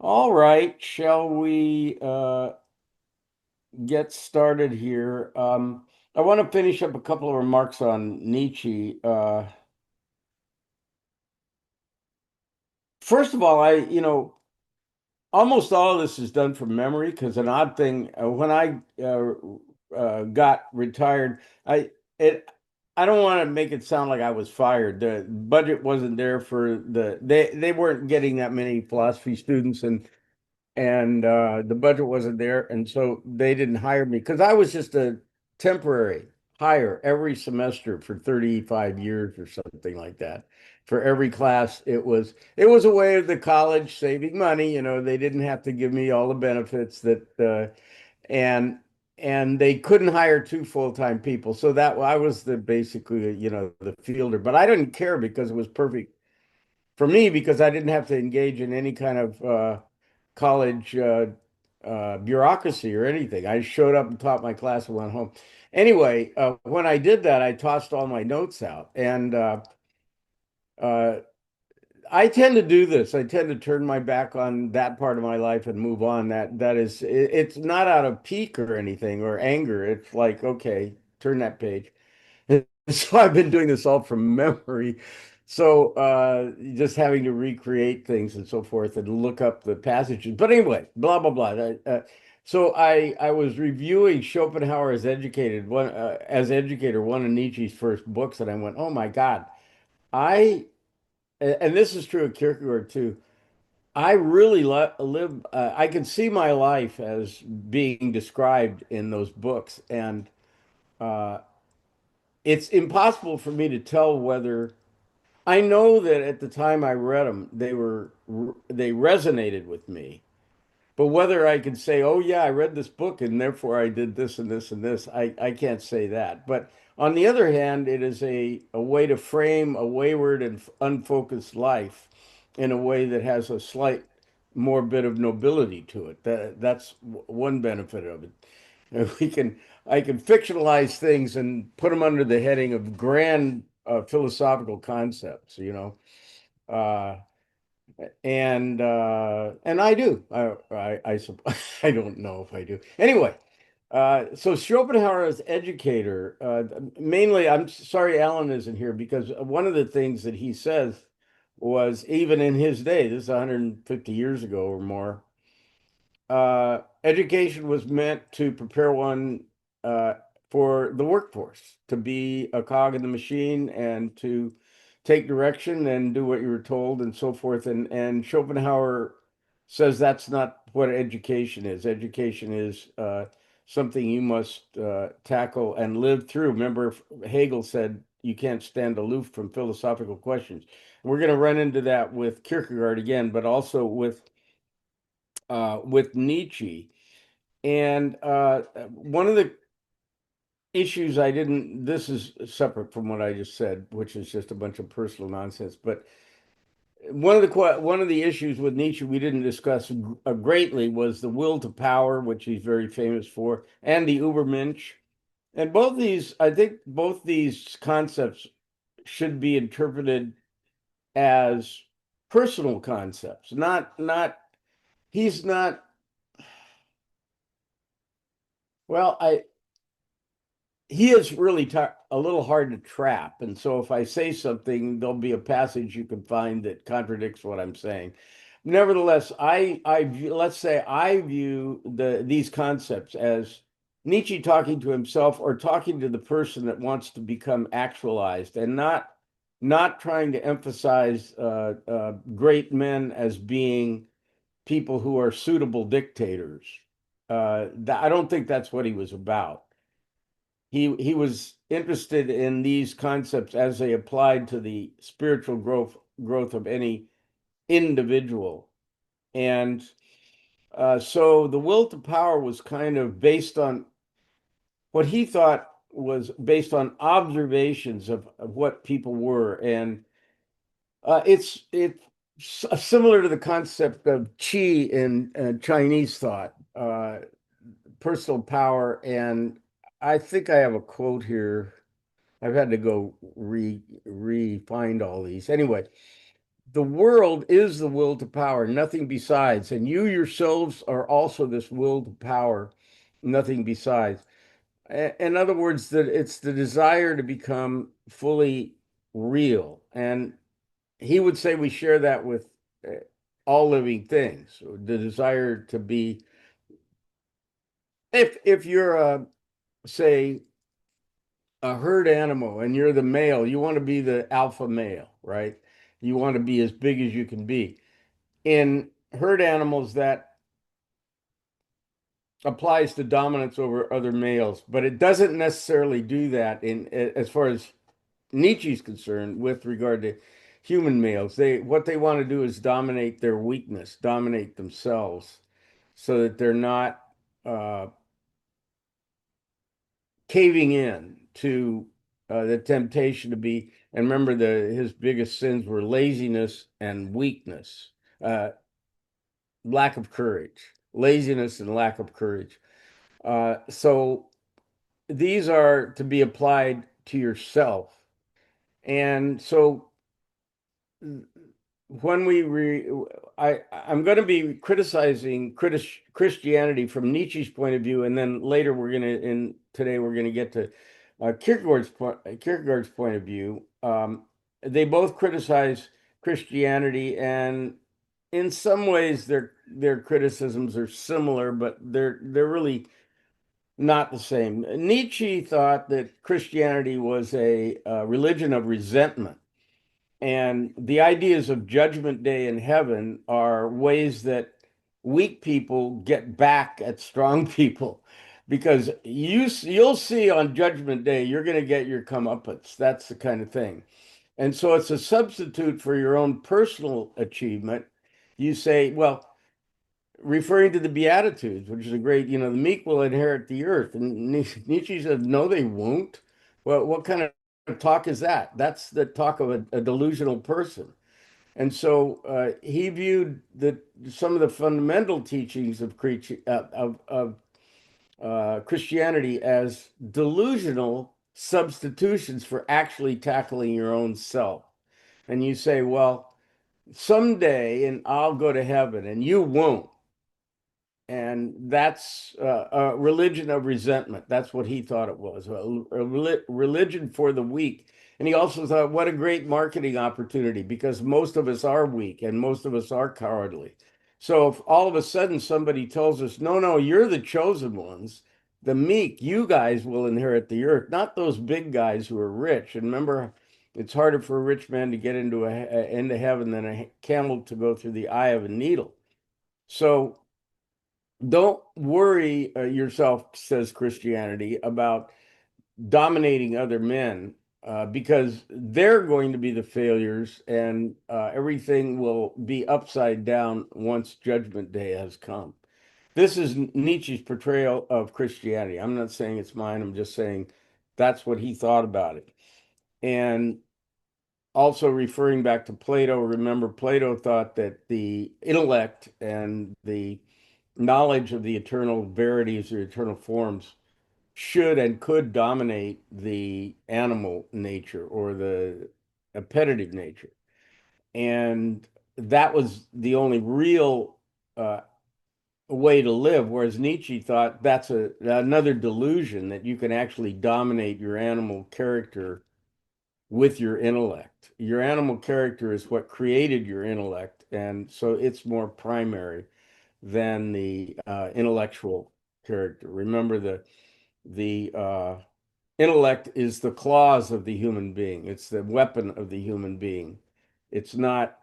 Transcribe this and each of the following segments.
All right, shall we get started here? I want to finish up a couple of remarks on Nietzsche. First of all, almost all of this is done from memory because an odd thing, when I got retired, it I don't want to make it sound like I was fired. The budget wasn't there for they weren't getting that many philosophy students and the budget wasn't there, and so they didn't hire me because I was just a temporary hire every semester for 35 years or something like that. For every class, it was a way of the college saving money. They didn't have to give me all the benefits and and they couldn't hire two full-time people, so that I was the basically the fielder, but I didn't care because it was perfect for me because I didn't have to engage in any kind of college bureaucracy or anything. I showed up and taught my class and went home. Anyway, when I did that, I tossed all my notes out, and uh, I tend to do this. I tend to turn my back on that part of my life and move on. It's not out of pique or anything or anger. It's like, okay, turn that page. So I've been doing this all from memory. So just having to recreate things and so forth and look up the passages. But anyway, blah blah blah. So I was reviewing Schopenhauer as educator, one of Nietzsche's first books, and I went, oh my God, I and this is true of Kierkegaard too. I really live. I can see my life as being described in those books, and uh, it's impossible for me to tell whether I know that at the time I read them, they resonated with me. But whether I could say, "Oh yeah, I read this book and therefore I did this and this and this," I can't say that. But on the other hand, it is a way to frame a wayward and unfocused life in a way that has a slight more bit of nobility to it. That's one benefit of it. We can I can fictionalize things and put them under the heading of grand philosophical concepts. Uh, and I do. I don't know if I do. Anyway, so Schopenhauer as educator, mainly, I'm sorry Alan isn't here because one of the things that he says was even in his day, this is 150 years ago or more, education was meant to prepare one uh, for the workforce, to be a cog in the machine and to take direction and do what you were told and so forth. And Schopenhauer says that's not what education is. Education is something you must tackle and live through. Remember, Hegel said you can't stand aloof from philosophical questions. We're going to run into that with Kierkegaard again, but also with Nietzsche. And one of the issues I didn't, this is separate from what I just said, which is just a bunch of personal nonsense. But one of the issues with Nietzsche we didn't discuss greatly was the will to power, which he's very famous for, and the Übermensch. And I think both these concepts should be interpreted as personal concepts, he's not, well, he is really a little hard to trap. And so if I say something, there'll be a passage you can find that contradicts what I'm saying. Nevertheless, let's say I view these concepts as Nietzsche talking to himself or talking to the person that wants to become actualized and not trying to emphasize great men as being people who are suitable dictators. I don't think that's what he was about. He was interested in these concepts as they applied to the spiritual growth of any individual. And so the will to power was kind of based on what he thought was based on observations of what people were. And it's similar to the concept of qi in Chinese thought, personal power. And I think I have a quote here. I've had to go re find all these. Anyway, the world is the will to power, nothing besides. And you yourselves are also this will to power, nothing besides. In other words, that it's the desire to become fully real. And he would say we share that with all living things, the desire to be, if you're say a herd animal and you're the male, you want to be the alpha male, right? You want to be as big as you can be. In herd animals, that applies to dominance over other males, but it doesn't necessarily do that in as far as Nietzsche's concerned with regard to human males. What they want to do is dominate their weakness, dominate themselves, so that they're not uh, caving in to the temptation to be. And remember, the his biggest sins were laziness and weakness, uh, lack of courage, laziness and lack of courage. So these are to be applied to yourself. And so when I'm going to be criticizing Christianity from Nietzsche's point of view, and then later today we're going to get to Kierkegaard's point of view. They both criticize Christianity, and in some ways their criticisms are similar, but they're really not the same. Nietzsche thought that Christianity was a religion of resentment. And the ideas of Judgment Day and heaven are ways that weak people get back at strong people. Because you'll see on Judgment Day, you're going to get your comeuppance. That's the kind of thing. And so it's a substitute for your own personal achievement. You say, well, referring to the Beatitudes, which is a great, the meek will inherit the earth. And Nietzsche said, no, they won't. Well, what kind of talk is that? That's the talk of a delusional person. And so he viewed some of the fundamental teachings of Christianity as delusional substitutions for actually tackling your own self. And you say, well, someday and I'll go to heaven and you won't. And that's a religion of resentment. That's what he thought it was, a religion for the weak. And he also thought, what a great marketing opportunity, because most of us are weak and most of us are cowardly. So if all of a sudden somebody tells us, no, no, you're the chosen ones, the meek, you guys will inherit the earth, not those big guys who are rich. And remember, it's harder for a rich man to get into heaven than a camel to go through the eye of a needle. So don't worry yourself, says Christianity, about dominating other men because they're going to be the failures and everything will be upside down once Judgment Day has come. This is Nietzsche's portrayal of Christianity. I'm not saying it's mine, I'm just saying that's what he thought about it. And also referring back to Plato, remember, Plato thought that the intellect and the knowledge of the eternal verities or eternal forms should and could dominate the animal nature or the appetitive nature. And that was the only real way to live. Whereas Nietzsche thought that's another delusion, that you can actually dominate your animal character with your intellect. Your animal character is what created your intellect. And so it's more primary than the intellectual character. Remember, the intellect is the claws of the human being. It's the weapon of the human being. It's not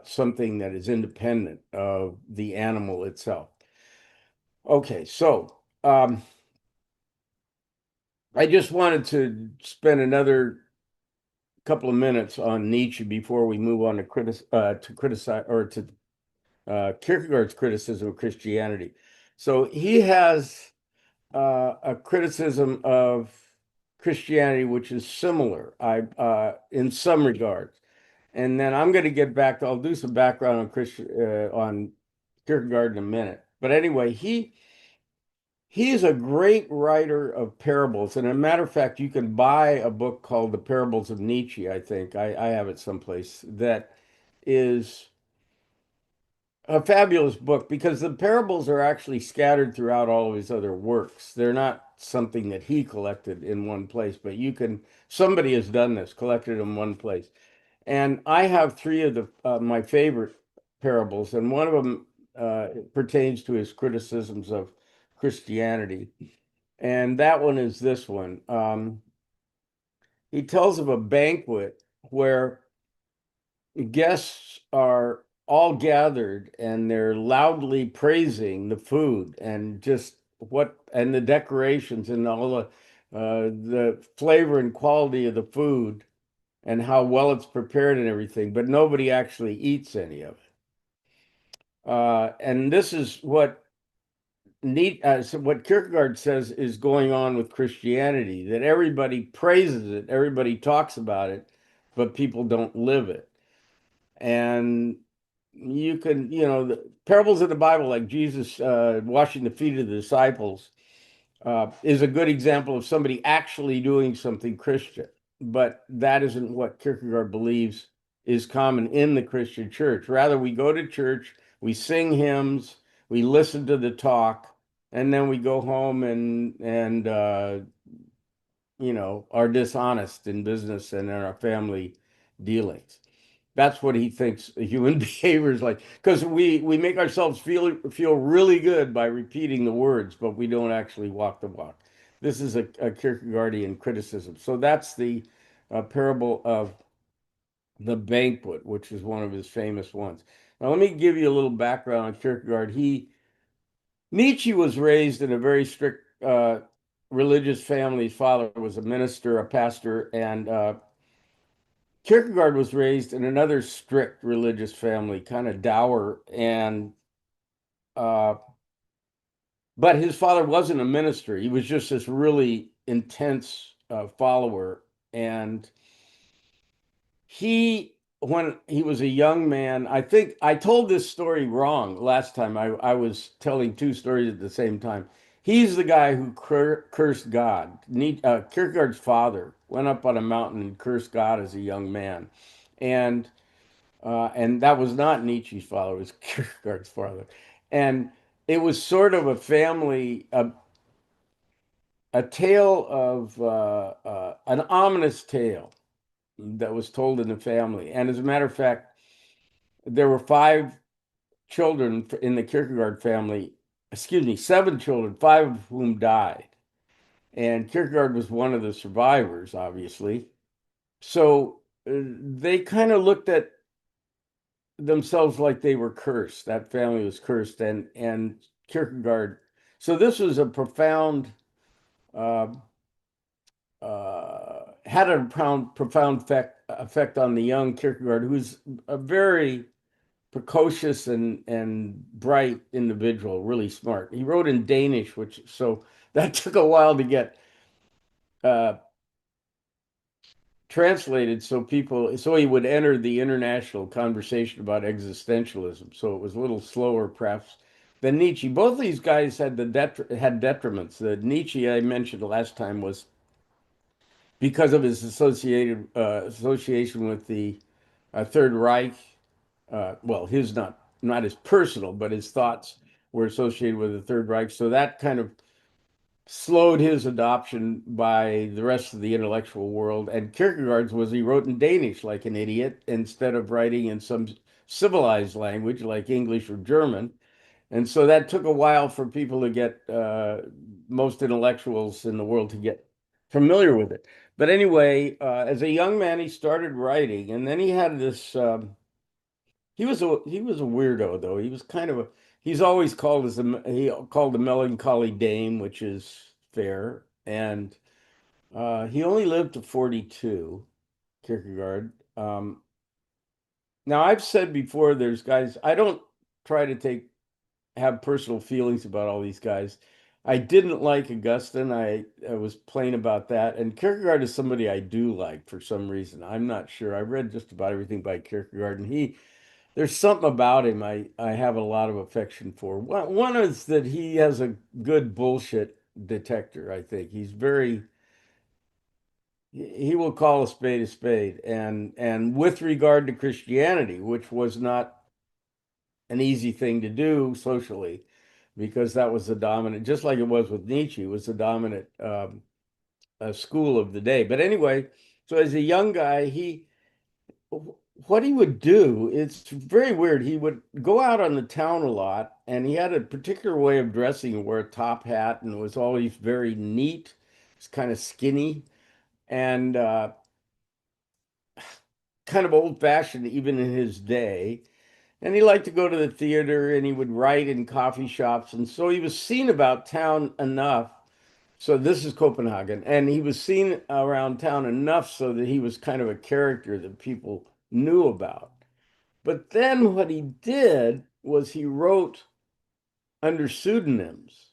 something that is independent of the animal itself. Okay, so I just wanted to spend another couple of minutes on Nietzsche before we move on to criticize or to Kierkegaard's criticism of Christianity. So he has a criticism of Christianity, which is similar, in some regards. And then I'm going to get back to, I'll do some background on Kierkegaard in a minute. But anyway, he is a great writer of parables. And as a matter of fact, you can buy a book called The Parables of Nietzsche, I think. I have it someplace that is a fabulous book because the parables are actually scattered throughout all of his other works. They're not something that he collected in one place, but somebody has done this, collected in one place. And I have three of the my favorite parables, and one of them pertains to his criticisms of Christianity. And that one is this one. He tells of a banquet where guests are all gathered and they're loudly praising the food and just and the decorations and all the flavor and quality of the food and how well it's prepared and everything, but nobody actually eats any of it. And this is so what Kierkegaard says is going on with Christianity, that everybody praises it, everybody talks about it, but people don't live it. And the parables of the Bible, like Jesus washing the feet of the disciples, is a good example of somebody actually doing something Christian. But that isn't what Kierkegaard believes is common in the Christian church. Rather, we go to church, we sing hymns, we listen to the talk, and then we go home and are dishonest in business and in our family dealings. That's what he thinks human behavior is like. Because we make ourselves feel really good by repeating the words, but we don't actually walk the walk. This is a Kierkegaardian criticism. So that's the parable of the banquet, which is one of his famous ones. Now, let me give you a little background on Kierkegaard. Nietzsche was raised in a very strict religious family. His father was a minister, a pastor, and Kierkegaard was raised in another strict religious family, kind of dour, and uh, but his father wasn't a minister. He was just this really intense follower, and when he was a young man, I think I told this story wrong last time. I was telling two stories at the same time. He's the guy who cursed God. Kierkegaard's father went up on a mountain and cursed God as a young man, and that was not Nietzsche's father; it was Kierkegaard's father, and it was sort of a family, a tale of an ominous tale that was told in the family. And as a matter of fact, there were five children in the Kierkegaard family, excuse me, seven children, five of whom died. And Kierkegaard was one of the survivors, obviously. So they kind of looked at themselves like they were cursed. That family was cursed, and Kierkegaard. So this was a profound, uh, had a profound effect on the young Kierkegaard, who's a very precocious and bright individual, really smart. He wrote in Danish, which so that took a while to get uh, translated so he would enter the international conversation about existentialism. So it was a little slower, perhaps, than Nietzsche. Both of these guys had had detriments. The Nietzsche I mentioned last time was because of his association with the Third Reich. Well, his not his personal, but his thoughts were associated with the Third Reich. So that kind of slowed his adoption by the rest of the intellectual world. And Kierkegaard's was he wrote in Danish like an idiot instead of writing in some civilized language like English or German. And so that took a while for people to get most intellectuals in the world to get familiar with it. But anyway, as a young man, he started writing, and then he had this. He was a weirdo though. He was kind of a he's always called he called the melancholy dame, which is fair. And he only lived to 42, Kierkegaard. Now I've said before, there's guys I don't try to have personal feelings about all these guys. I didn't like Augustine. I was plain about that. And Kierkegaard is somebody I do like for some reason. I'm not sure. I read just about everything by Kierkegaard, and there's something about him I have a lot of affection for. One is that he has a good bullshit detector, I think. He's very he will call a spade, and with regard to Christianity, which was not an easy thing to do socially, because that was the dominant, just like it was with Nietzsche, was the dominant school of the day. But anyway, so as a young guy, what he would do, it's very weird. He would go out on the town a lot, and he had a particular way of dressing. He wore a top hat and was always very neat. It's kind of skinny and kind of old-fashioned even in his day. And he liked to go to the theater and he would write in coffee shops. And so he was seen about town enough. So this is Copenhagen. And he was seen around town enough so that he was kind of a character that people knew about. But then what he did was he wrote under pseudonyms.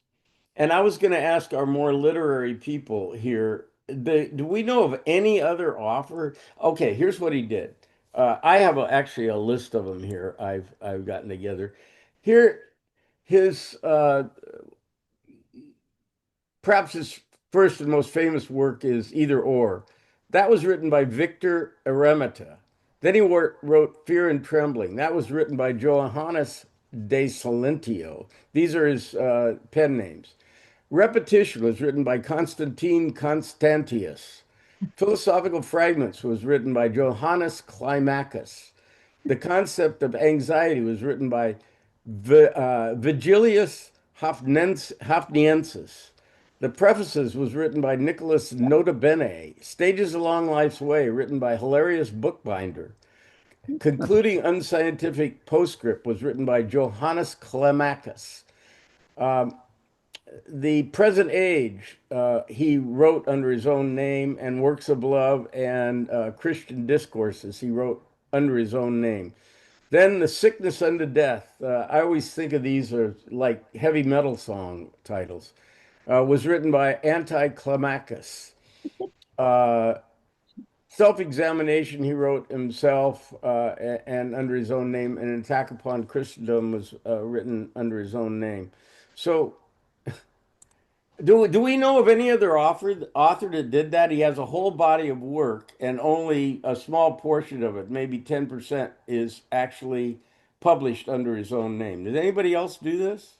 And I was going to ask our more literary people here, do we know of any other author? Okay, here's what he did. I have actually a list of them here. I've gotten together. Here, his perhaps his first and most famous work is Either Or. That was written by Victor Eremita. Then he wrote Fear and Trembling. That was written by Johannes de Silentio. These are his pen names. Repetition was written by Constantine Constantius. Philosophical Fragments was written by Johannes Climacus. The Concept of Anxiety was written by Vigilius Hafniensis. The Prefaces was written by Nicholas Notabene. Stages Along Life's Way, written by Hilarious Bookbinder. Concluding Unscientific Postscript was written by Johannes Climacus. Um, the Present Age, he wrote under his own name, and Works of Love and Christian Discourses, he wrote under his own name. Then The Sickness Unto Death, I always think of these as like heavy metal song titles, was written by Anticlimacus. Uh, Self-Examination, he wrote himself and under his own name, and An Attack Upon Christendom was written under his own name. So do we know of any other author that did that? He has a whole body of work, and only a small portion of it, maybe 10%, is actually published under his own name. Did anybody else do this?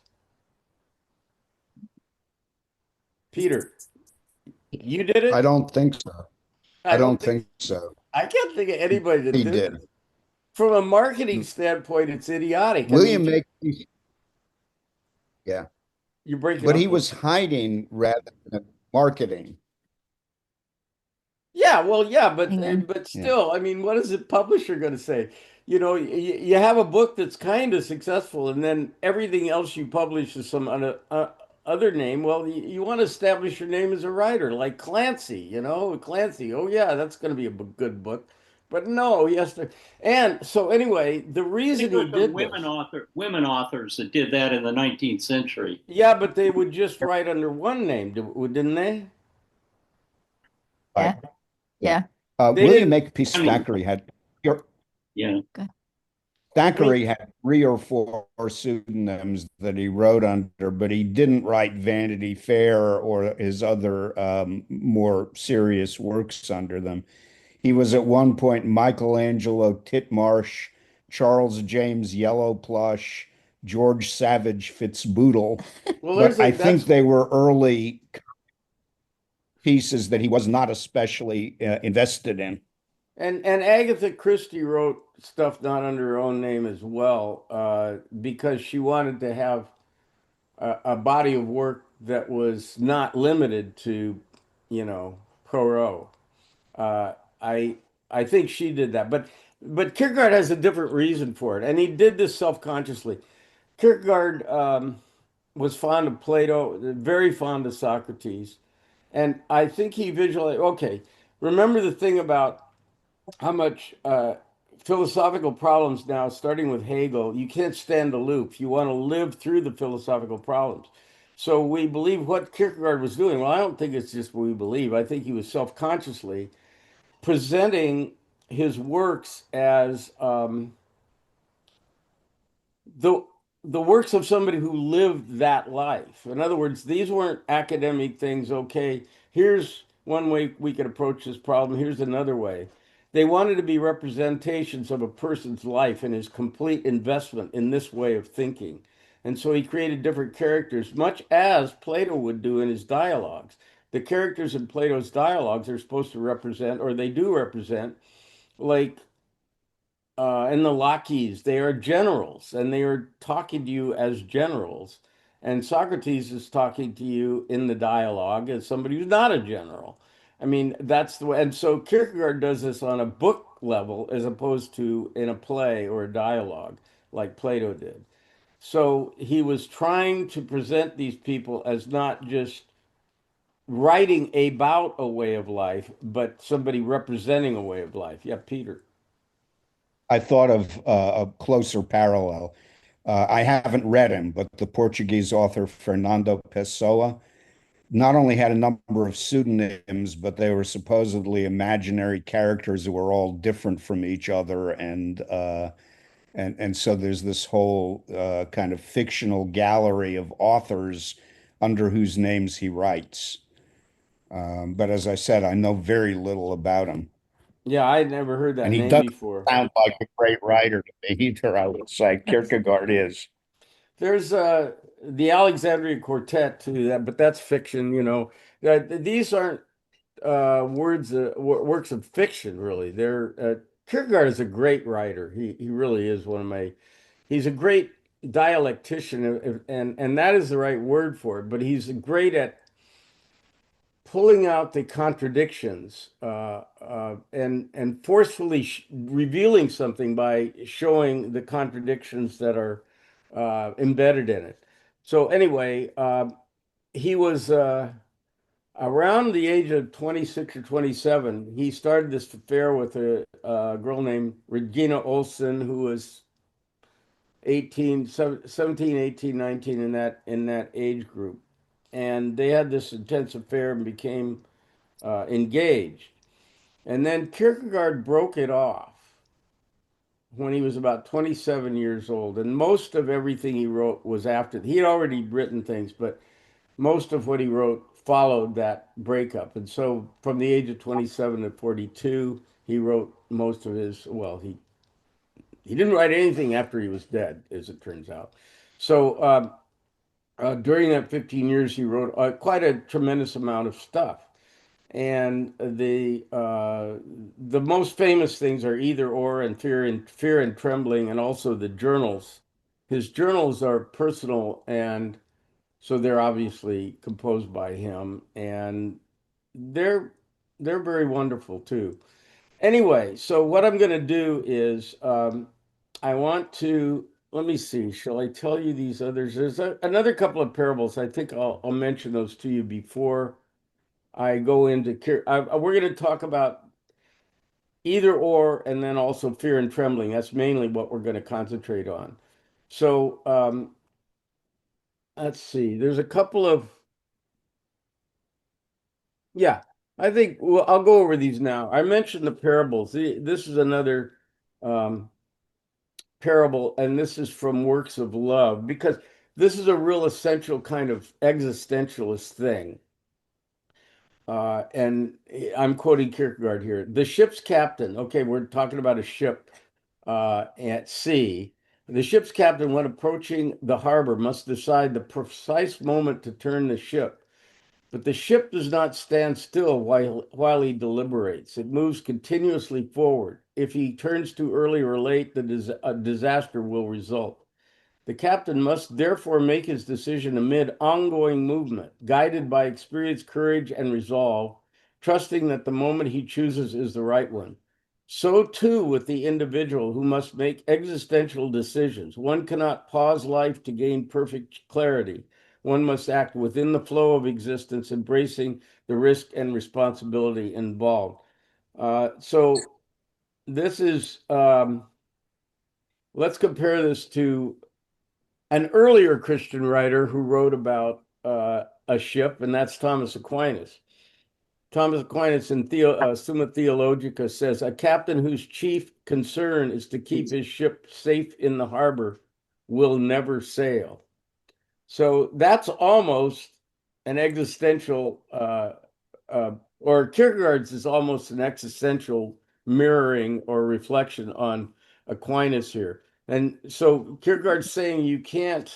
Peter, you did I it? don't think so. I I don't don't think think so. I can't think of anybody that He did it. did. From a marketing standpoint, it's idiotic. I mean, William Makepeace, yeah, you're breaking but up he there. was hiding rather than marketing. Yeah, well, yeah, Hang on. but Yeah. still, I mean, what is the publisher going to say? You know, you have a book that's kind of successful, and then everything else you publish is some other name. Well, you want to establish your name as a writer, like Clancy. You know, Clancy. Oh yeah, that's going to be a good book. But no, he has to. And so anyway, the I reason think it he was the did this, women authors that did that in the 19th century. yeah, but they would just write under one name, didn't they? Right. Yeah. Yeah. Yeah. They William didn't. Makepeace I mean, yeah. I mean, Thackeray had 3 or 4 pseudonyms that he wrote under, but he didn't write Vanity Fair or his other more serious works under them. He was at one point Michelangelo Titmarsh, Charles James Yellowplush, George Savage Fitzbootle, well, but I think that's they were early pieces that he was not especially invested in. And Agatha Christie wrote stuff not under her own name as well, because she wanted to have a body of work that was not limited to, Poirot. Uh, I I think she did that, but Kierkegaard has a different reason for it, and he did this self-consciously. Kierkegaard was fond of Plato, very fond of Socrates, and I think he visualized. Okay, remember the thing about how much philosophical problems now, starting with Hegel, you can't stand aloof. You want to live through the philosophical problems. So we believe what Kierkegaard was doing. Well, I don't think it's just what we believe. I think he was self-consciously presenting his works as the the works of somebody who lived that life. In other words, these weren't academic things. Okay, here's one way we could approach this problem. Here's another way. They wanted to be representations of a person's life and his complete investment in this way of thinking. And so he created different characters, much as Plato would do in his dialogues. The characters in Plato's dialogues are supposed to represent, or they do represent, like and the lackeys, they are generals and they are talking to you as generals. And Socrates is talking to you in the dialogue as somebody who's not a general. I mean, that's the way. And so Kierkegaard does this on a book level as opposed to in a play or a dialogue like Plato did. So he was trying to present these people as not just writing about a way of life, but somebody representing a way of life. Yeah, Peter. I thought of a closer parallel. I haven't read him, but the Portuguese author Fernando Pessoa not only had a number of pseudonyms, but they were supposedly imaginary characters who were all different from each other, and so there's this whole kind of fictional gallery of authors under whose names he writes. But as I said, I know very little about him, Yeah, I'd never heard that and he name doesn't before. sound like a great writer to me either, I would say. Kierkegaard is. There's the Alexandria Quartet too, that, but that's fiction, you know. These aren't works of fiction, really. They're Kierkegaard is a great writer. He really is one of my. He's a great dialectician, and that is the right word for it. But he's great at pulling out the contradictions and forcefully revealing something by showing the contradictions that are embedded in it. So anyway, he was around the age of 26 or 27. He started this affair with a girl named Regina Olsen, who was 17, 18, 19 in that age group. And they had this intense affair and became engaged. And then Kierkegaard broke it off when he was about 27 years old. And most of everything he wrote was after. He had already written things, but most of what he wrote followed that breakup. And so from the age of 27 to 42, he wrote most of his, well, he didn't write anything after he was dead, as it turns out. So during that 15 years, he wrote quite a tremendous amount of stuff. And the most famous things are Either Or and Fear and Trembling, and also the journals. His journals are personal, and so they're obviously composed by him, and they're they're very wonderful too. Anyway, so what I'm going to do is I want to let me see. Shall I tell you these others? There's another couple of parables. I think I'll mention those to you before I go into we're going to talk about Either Or and then also Fear and Trembling. That's mainly what we're going to concentrate on. So let's see. There's a couple of yeah. I think well, I'll go over these now. I mentioned the parables. This is another um, parable, and this is from Works of Love because this is a real essential kind of existentialist thing. And I'm quoting Kierkegaard here. The ship's captain, okay, we're talking about a ship at sea. The ship's captain, when approaching the harbor, must decide the precise moment to turn the ship. But the ship does not stand still while he deliberates. It moves continuously forward. If he turns too early or late, a disaster will result. The captain must therefore make his decision amid ongoing movement, guided by experience, courage, and resolve, trusting that the moment he chooses is the right one. So too with the individual who must make existential decisions. One cannot pause life to gain perfect clarity. One must act within the flow of existence, embracing the risk and responsibility involved. So this is, let's compare this to an earlier Christian writer who wrote about a ship, and that's Thomas Aquinas. Thomas Aquinas in Summa Theologica says, a captain whose chief concern is to keep his ship safe in the harbor will never sail. So that's almost an existential or Kierkegaard's is almost an existential mirroring or reflection on Aquinas here. And so Kierkegaard's saying you can't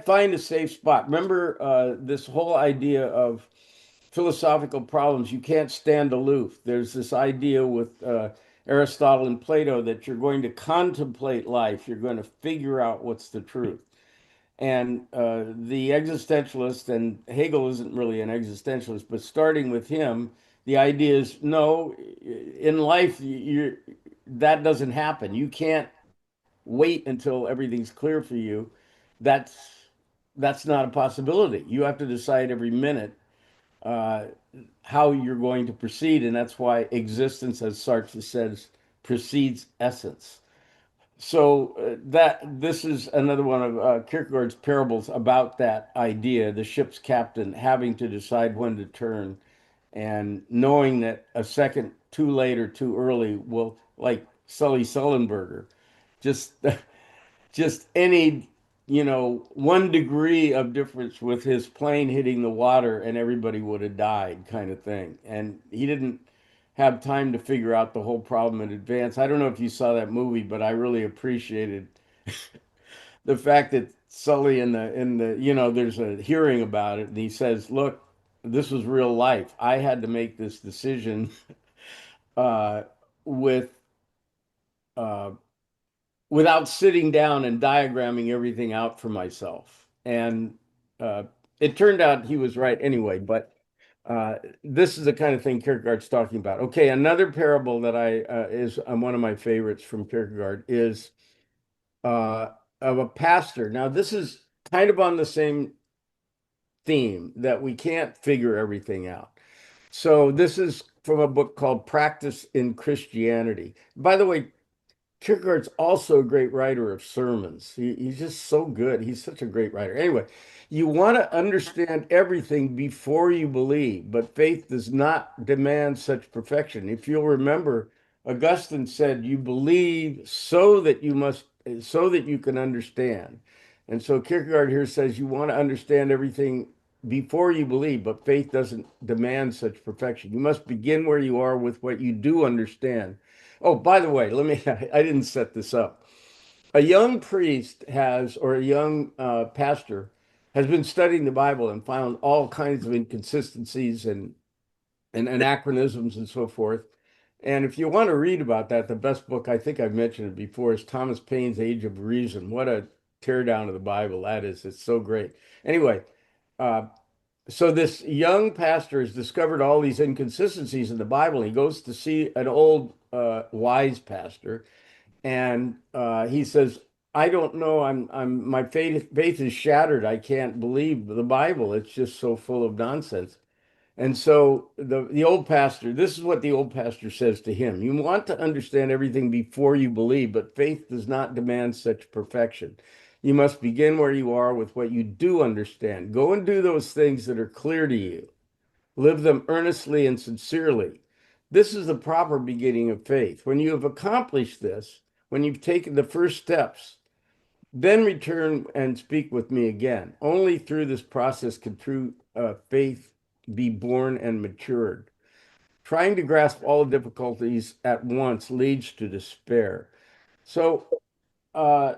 find a safe spot. Remember this whole idea of philosophical problems. You can't stand aloof. There's this idea with Aristotle and Plato that you're going to contemplate life. You're going to figure out what's the truth. And the existentialist, and Hegel isn't really an existentialist, but starting with him, the idea is no, in life, that doesn't happen. You can't wait until everything's clear for you. That's that's not a possibility. You have to decide every minute uh, how you're going to proceed, and that's why existence, as Sartre says, precedes essence. So that this is another one of Kierkegaard's parables about that idea, the ship's captain having to decide when to turn and knowing that a second too late or too early will, like Sully Sullenberger, just just any, 1 degree of difference with his plane hitting the water and everybody would have died kind of thing. And he didn't have time to figure out the whole problem in advance. I don't know if you saw that movie, but I really appreciated the fact that Sully there's a hearing about it and he says, "Look, this was real life. I had to make this decision uh, with uh, without sitting down and diagramming everything out for myself." And uh, it turned out he was right anyway, but this is the kind of thing Kierkegaard's talking about. Okay, another parable that I is one of my favorites from Kierkegaard is uh, of a pastor. Now, this is kind of on the same theme that we can't figure everything out. So this is from a book called Practice in Christianity. By the way, Kierkegaard's also a great writer of sermons. He's just so good. He's such a great writer. Anyway, you want to understand everything before you believe, but faith does not demand such perfection. If you'll remember, Augustine said, "You believe so that you can understand." And so Kierkegaard here says you want to understand everything before you believe, but faith doesn't demand such perfection. You must begin where you are with what you do understand. Oh, by the way, I didn't set this up. A young priest or a young pastor has been studying the Bible and found all kinds of inconsistencies and anachronisms and so forth. And if you want to read about that, the best book, I think I've mentioned it before, is Thomas Paine's Age of Reason. What a teardown of the Bible that is. It's so great. Anyway, uh, so this young pastor has discovered all these inconsistencies in the Bible. He goes to see an old wise pastor, and he says, "I don't know. My faith is shattered. I can't believe the Bible. It's just so full of nonsense." And so the old pastor, this is what the old pastor says to him: "You want to understand everything before you believe, but faith does not demand such perfection. You must begin where you are with what you do understand. Go and do those things that are clear to you. Live them earnestly and sincerely. This is the proper beginning of faith. When you have accomplished this, when you've taken the first steps, then return and speak with me again. Only through this process can true faith be born and matured. Trying to grasp all difficulties at once leads to despair." So uh,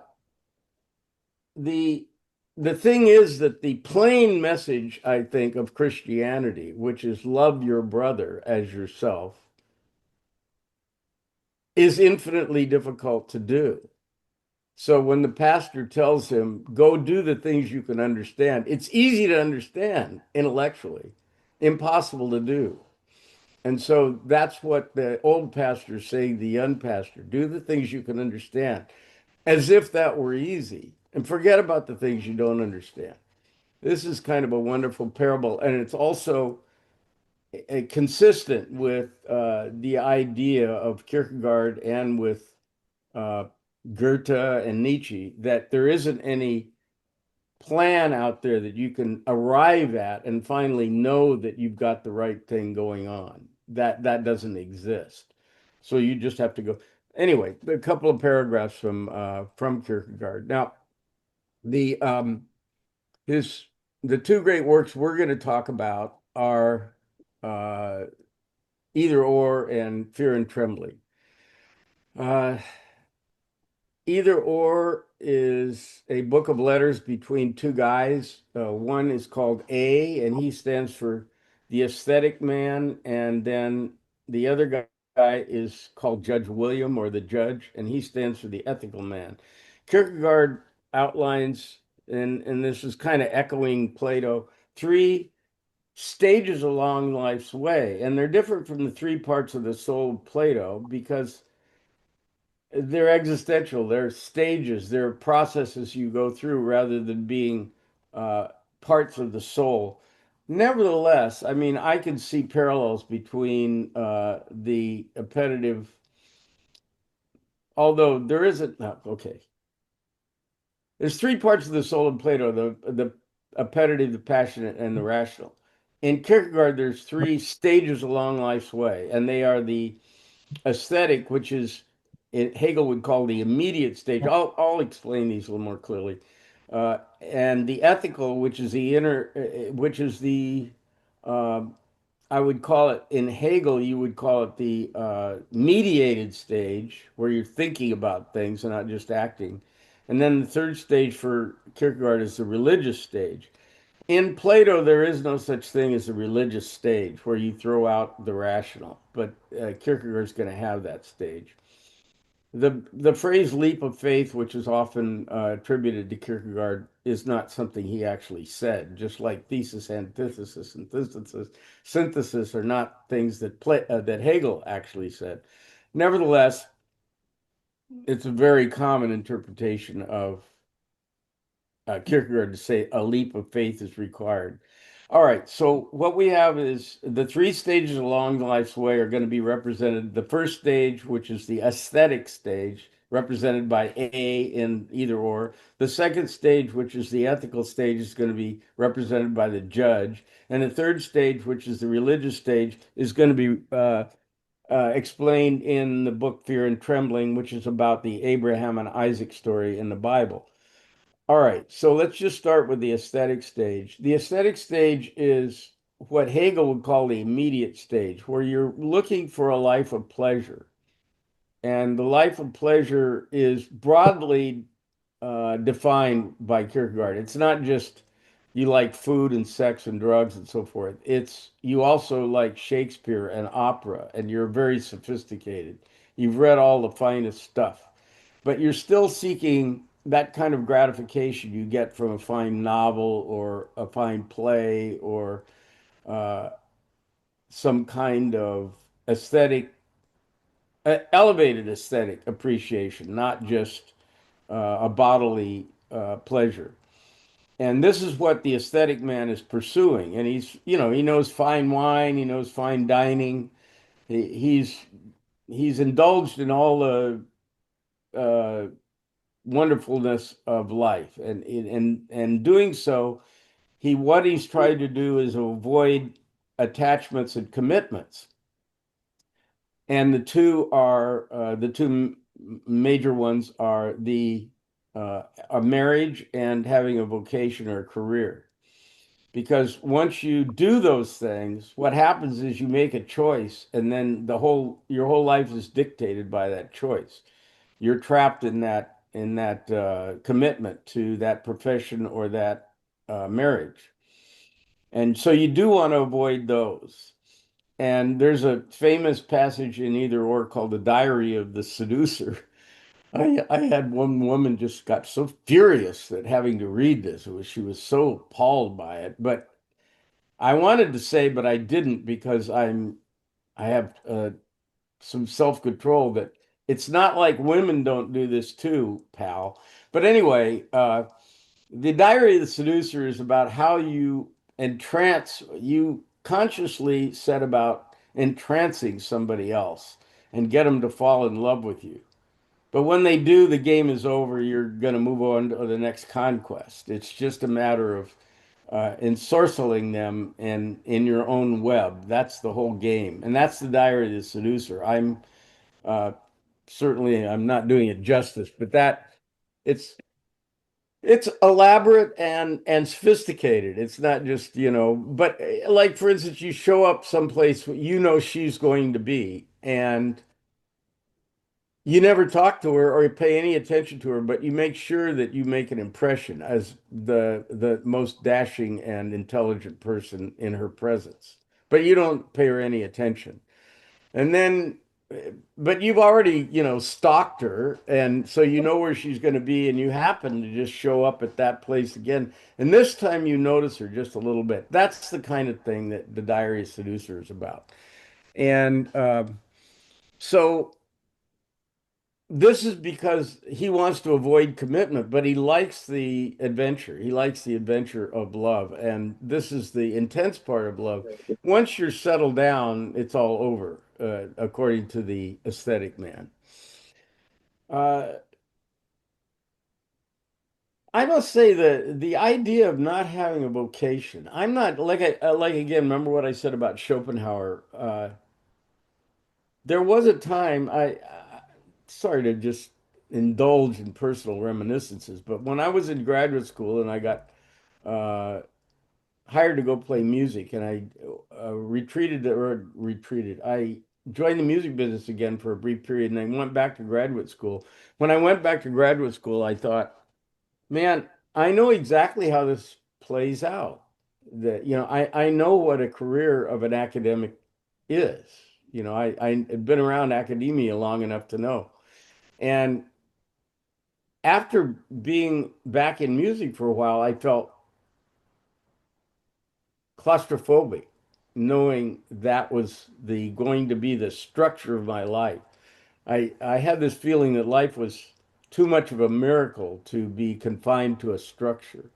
the the thing is that the plain message, I think, of Christianity, which is love your brother as yourself, is infinitely difficult to do. So when the pastor tells him, "Go do the things you can understand," it's easy to understand intellectually, impossible to do. And so that's what the old pastor is saying, the young pastor: do the things you can understand, as if that were easy, and forget about the things you don't understand. This is kind of a wonderful parable, and it's also consistent with the idea of Kierkegaard and with uh, Goethe and Nietzsche, that there isn't any plan out there that you can arrive at and finally know that you've got the right thing going on. That doesn't exist. So you just have to go. Anyway, a couple of paragraphs from Kierkegaard. Now, the his the two great works we're going to talk about are uh, Either or and Fear and Trembling. Uh, Either or is a book of letters between two guys. One is called A, and he stands for the aesthetic man, and then the other guy is called Judge William or the judge, and he stands for the ethical man. Kierkegaard outlines, and this is kind of echoing Plato, three stages along life's way, and they're different from the three parts of the soul of Plato because they're existential, they're stages, they're processes you go through rather than being uh, parts of the soul. Nevertheless, I mean, I can see parallels between the appetitive, although there isn't, no, okay. There's three parts of the soul in Plato, the appetitive, the passionate, and the rational. In Kierkegaard, there's three stages along life's way, and they are the aesthetic, which is Hegel would call the immediate stage. I'll explain these a little more clearly. And the ethical, which is the inner, which is the, uh, I would call it in Hegel, you would call it the mediated stage, where you're thinking about things and not just acting. And then the third stage for Kierkegaard is the religious stage. In Plato, there is no such thing as a religious stage where you throw out the rational, but Kierkegaard's going to have that stage. The phrase leap of faith, which is often attributed to Kierkegaard, is not something he actually said, just like thesis, antithesis, and synthesis are not things that Hegel actually said. Nevertheless, it's a very common interpretation of Kierkegaard to say a leap of faith is required. All right, so what we have is the three stages along life's way are going to be represented. The first stage, which is the aesthetic stage, represented by A in either or. The second stage, which is the ethical stage, is going to be represented by the judge. And the third stage, which is the religious stage, is going to be explained in the book Fear and Trembling, which is about the Abraham and Isaac story in the Bible. All right, so let's just start with the aesthetic stage. The aesthetic stage is what Hegel would call the immediate stage, where you're looking for a life of pleasure. And the life of pleasure is broadly defined by Kierkegaard. It's not just you like food and sex and drugs and so forth. It's you also like Shakespeare and opera, and you're very sophisticated. You've read all the finest stuff, but you're still seeking that kind of gratification you get from a fine novel or a fine play or uh, some kind of aesthetic, elevated aesthetic appreciation, not just a bodily pleasure. And this is what the aesthetic man is pursuing. And he knows fine wine, he knows fine dining. He's indulged in all the uh, wonderfulness of life, and doing so, what he's tried to do is avoid attachments and commitments. And the two major ones are the a marriage and having a vocation or a career. Because once you do those things, what happens is you make a choice, and then your whole life is dictated by that choice. You're trapped in that commitment to that profession or that marriage, and so you do want to avoid those. And there's a famous passage in Either Or called the Diary of the Seducer. I had one woman just got so furious that having to read this, she was so appalled by it. But I wanted to say, but I didn't because I have some self-control that it's not like women don't do this too, pal. But anyway, the Diary of the Seducer is about how you consciously set about entrancing somebody else and get them to fall in love with you. But when they do, the game is over. You're going to move on to the next conquest. It's just a matter of ensorceling them in your own web. That's the whole game, and that's the Diary of the Seducer. Uh, I'm not doing it justice, but it's It's elaborate and sophisticated. It's not just, but like for instance, you show up someplace you know she's going to be, and you never talk to her or you pay any attention to her, but you make sure that you make an impression as the most dashing and intelligent person in her presence. But you don't pay her any attention. And then, but you've already, stalked her, and so you know where she's going to be, and you happen to just show up at that place again. And this time you notice her just a little bit. That's the kind of thing that the Diary of a Seducer is about. And so this is because he wants to avoid commitment, but he likes the adventure. He likes the adventure of love. And this is the intense part of love. Once you're settled down, it's all over, according to the aesthetic man. Uh, I must say that the idea of not having a vocation, I'm not like again, remember what I said about Schopenhauer. There was a time sorry to just indulge in personal reminiscences, but when I was in graduate school and I got uh, hired to go play music, and I retreated, I joined the music business again for a brief period, and I went back to graduate school. When I went back to graduate school, I thought, man, I know exactly how this plays out. That, I know what a career of an academic is. I've been around academia long enough to know. And after being back in music for a while, I felt claustrophobic, knowing that was the going to be the structure of my life. I had this feeling that life was too much of a miracle to be confined to a structure.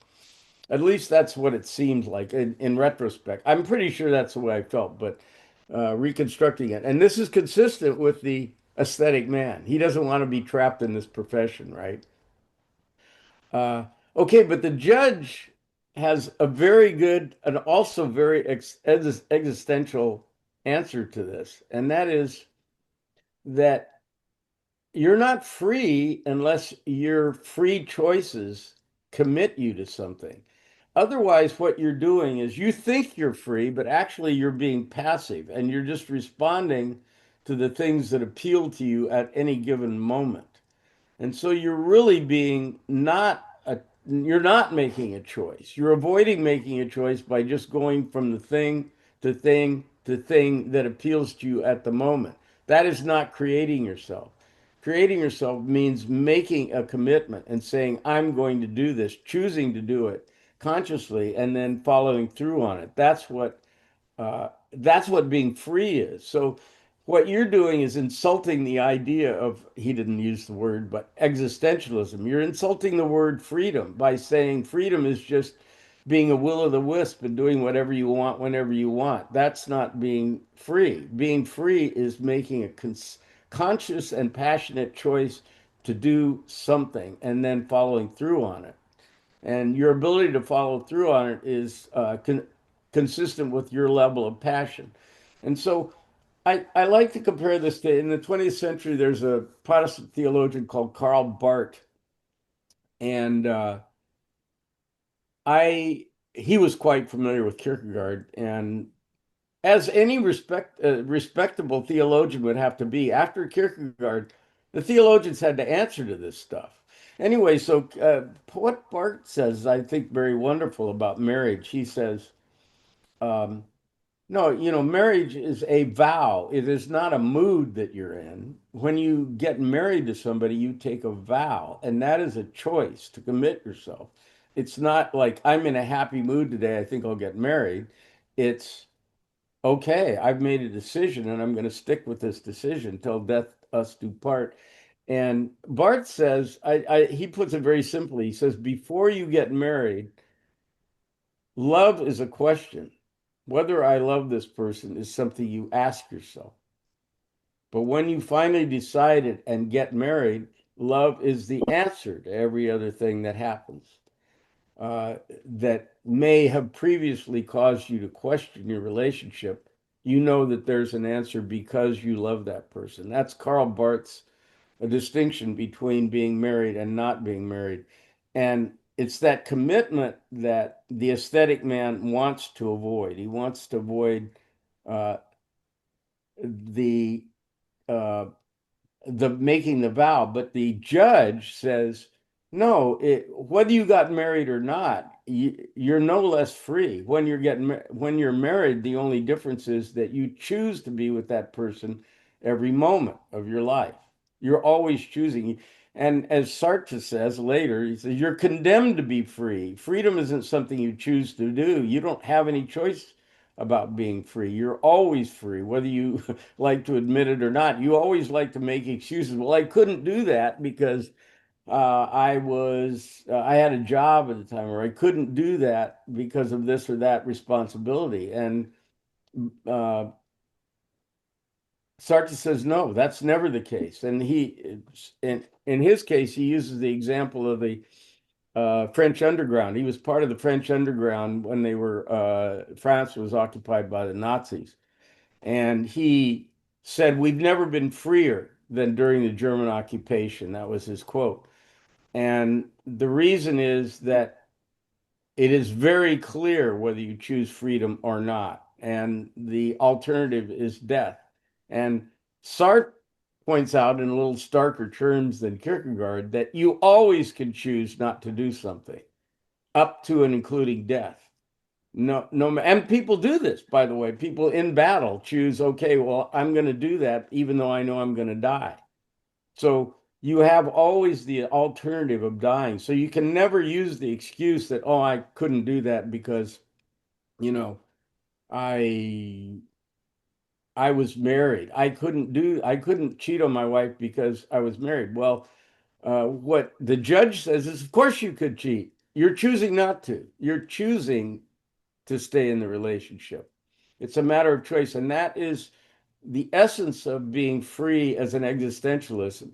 At least that's what it seemed like in retrospect. I'm pretty sure that's the way I felt, but reconstructing it. And this is consistent with the aesthetic man. He doesn't want to be trapped in this profession, right? Uh, okay, but the judge has a very good and also very existential answer to this, and that is that you're not free unless your free choices commit you to something. Otherwise, what you're doing is you think you're free, but actually you're being passive and you're just responding to the things that appeal to you at any given moment. And so you're really being not a, you're not making a choice. You're avoiding making a choice by just going from the thing to thing to thing that appeals to you at the moment. That is not creating yourself. Creating yourself means making a commitment and saying, I'm going to do this, choosing to do it consciously, and then following through on it. That's what being free is. So what you're doing is insulting the idea of, he didn't use the word, but existentialism. You're insulting the word freedom by saying freedom is just being a will o' the wisp and doing whatever you want whenever you want. That's not being free. Being free is making a conscious and passionate choice to do something and then following through on it. And your ability to follow through on it is consistent with your level of passion. And so I like to compare this to, in the 20th century, there's a Protestant theologian called Karl Barth. And he was quite familiar with Kierkegaard. And as any respectable theologian would have to be, after Kierkegaard, the theologians had to answer to this stuff. Anyway, so what Barth says, I think, very wonderful about marriage. He says, um, no, marriage is a vow. It is not a mood that you're in. When you get married to somebody, you take a vow, and that is a choice to commit yourself. It's not like I'm in a happy mood today, I think I'll get married. It's okay, I've made a decision and I'm going to stick with this decision till death us do part. And Bart says, he puts it very simply. He says, before you get married, love is a question. Whether I love this person is something you ask yourself. But when you finally decide it and get married, love is the answer to every other thing that happens that may have previously caused you to question your relationship. You know that there's an answer because you love that person. That's Karl Barth's a distinction between being married and not being married. And it's that commitment that the aesthetic man wants to avoid. He wants to avoid uh, the uh, the making the vow, but the judge says, no, whether you got married or not, you're no less free. When you're married, the only difference is that you choose to be with that person every moment of your life. You're always choosing. And as Sartre says later, he says, you're condemned to be free. Freedom isn't something you choose to do. You don't have any choice about being free. You're always free, whether you like to admit it or not. You always like to make excuses. Well, I couldn't do that because I had a job at the time, or I couldn't do that because of this or that responsibility. And uh, Sartre says, no, that's never the case. And in his case, he uses the example of the French underground. He was part of the French underground when France was occupied by the Nazis. And he said, we've never been freer than during the German occupation. That was his quote. And the reason is that it is very clear whether you choose freedom or not. And the alternative is death. And Sartre points out in a little starker terms than Kierkegaard that you always can choose not to do something, up to and including death. No, no, and people do this, by the way. People in battle choose, okay, well, I'm going to do that even though I know I'm going to die. So you have always the alternative of dying. So you can never use the excuse that, oh, I couldn't do that because, you know, I I was married. I couldn't cheat on my wife because I was married. Well, what the judge says is, of course you could cheat. You're choosing not to. You're choosing to stay in the relationship. It's a matter of choice. And that is the essence of being free as an existentialist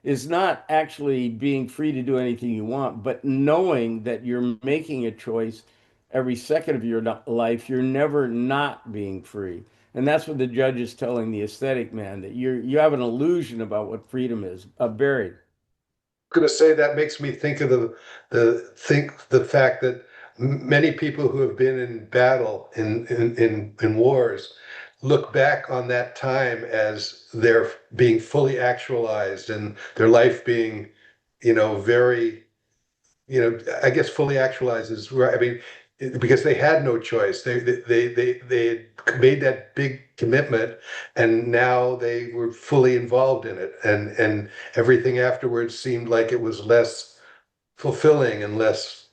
is not actually being free to do anything you want, but knowing that you're making a choice every second of your life. You're never not being free. And that's what the judge is telling the aesthetic man, that you have an illusion about what freedom is, buried. Going to say that makes me think of the fact that many people who have been in battle in wars look back on that time as their being fully actualized and their life being, very, I guess fully actualized is right. I mean, because they had no choice. They had made that big commitment, and now they were fully involved in it, and everything afterwards seemed like it was less fulfilling and less,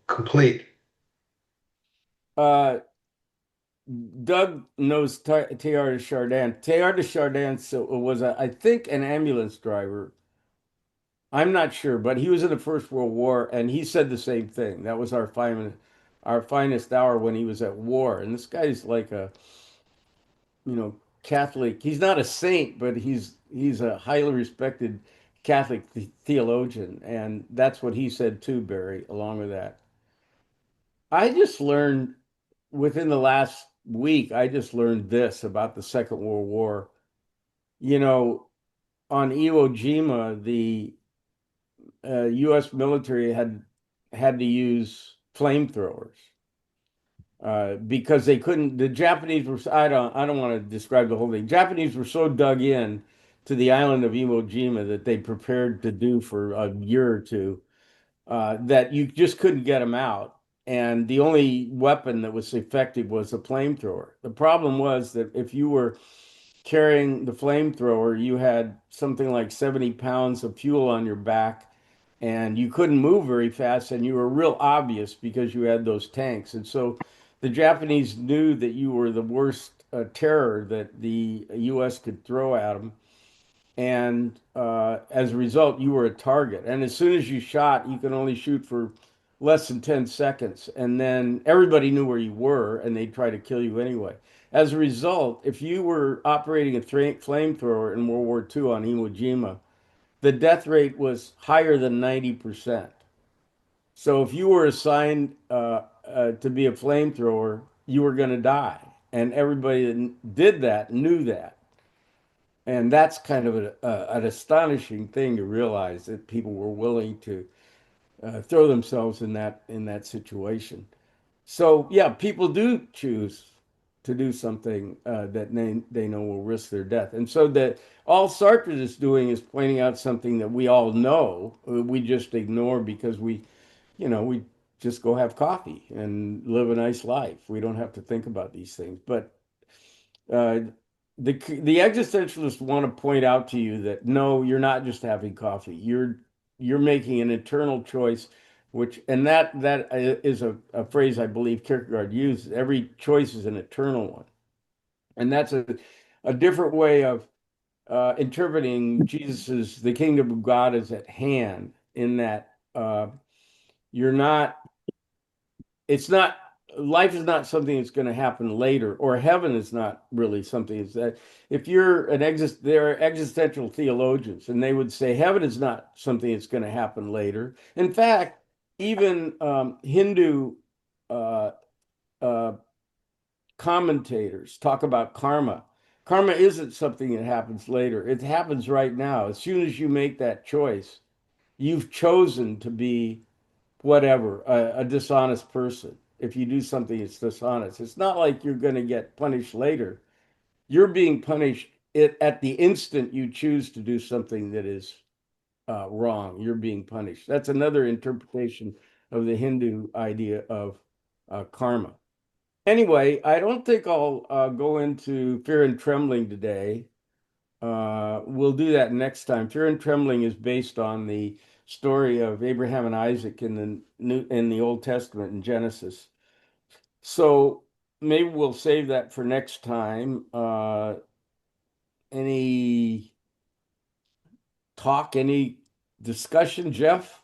complete. Uh, Doug knows Teilhard de Chardin. Teilhard de Chardin was, I think, an ambulance driver. I'm not sure, but he was in the First World War, and he said the same thing. That was our finest hour when he was at war. And this guy's like a, Catholic. He's not a saint, but he's a highly respected Catholic theologian, and that's what he said too, Barry. Along with that, I just learned within the last week. I just learned this about the Second World War. You know, on Iwo Jima, the U.S. military had to use flamethrowers because they couldn't. The Japanese were. I don't want to describe the whole thing. Japanese were so dug in to the island of Iwo Jima that they prepared to do for a year or two that you just couldn't get them out. And the only weapon that was effective was a flamethrower. The problem was that if you were carrying the flamethrower, you had something like 70 pounds of fuel on your back and you couldn't move very fast and you were real obvious because you had those tanks. And so the Japanese knew that you were the worst terror that the US could throw at them. And as a result, you were a target. And as soon as you shot, you could only shoot for less than 10 seconds. And then everybody knew where you were and they'd try to kill you anyway. As a result, if you were operating a flamethrower in World War II on Iwo Jima, the death rate was higher than 90%. So if you were assigned to be a flamethrower, you were going to die. And everybody that did that knew that. And that's kind of an astonishing thing to realize that people were willing to throw themselves in that situation. So yeah, people do choose to do something that they know will risk their death. And so that all Sartre is doing is pointing out something that we all know, we just ignore because we just go have coffee and live a nice life. We don't have to think about these things. But uh, the existentialists want to point out to you that no, you're not just having coffee. You're making an eternal choice, which and that is a phrase I believe Kierkegaard used. Every choice is an eternal one, and that's a different way of interpreting Jesus's the kingdom of God is at hand. In that you're not it's not life is not something that's going to happen later, or heaven is not really something is that if you're there are existential theologians and they would say heaven is not something that's going to happen later. In fact, even Hindu uh, uh, commentators talk about karma. Karma isn't something that happens later, it happens right now. As soon as you make that choice, you've chosen to be whatever, a dishonest person. If you do something that's dishonest, it's not like you're going to get punished later. You're being punished at the instant you choose to do something that is wrong. You're being punished. That's another interpretation of the Hindu idea of karma. Anyway, I don't think I'll go into fear and trembling today. We'll do that next time. Fear and Trembling is based on the story of Abraham and Isaac in the Old Testament in Genesis. So maybe we'll save that for next time. Any any discussion, Jeff?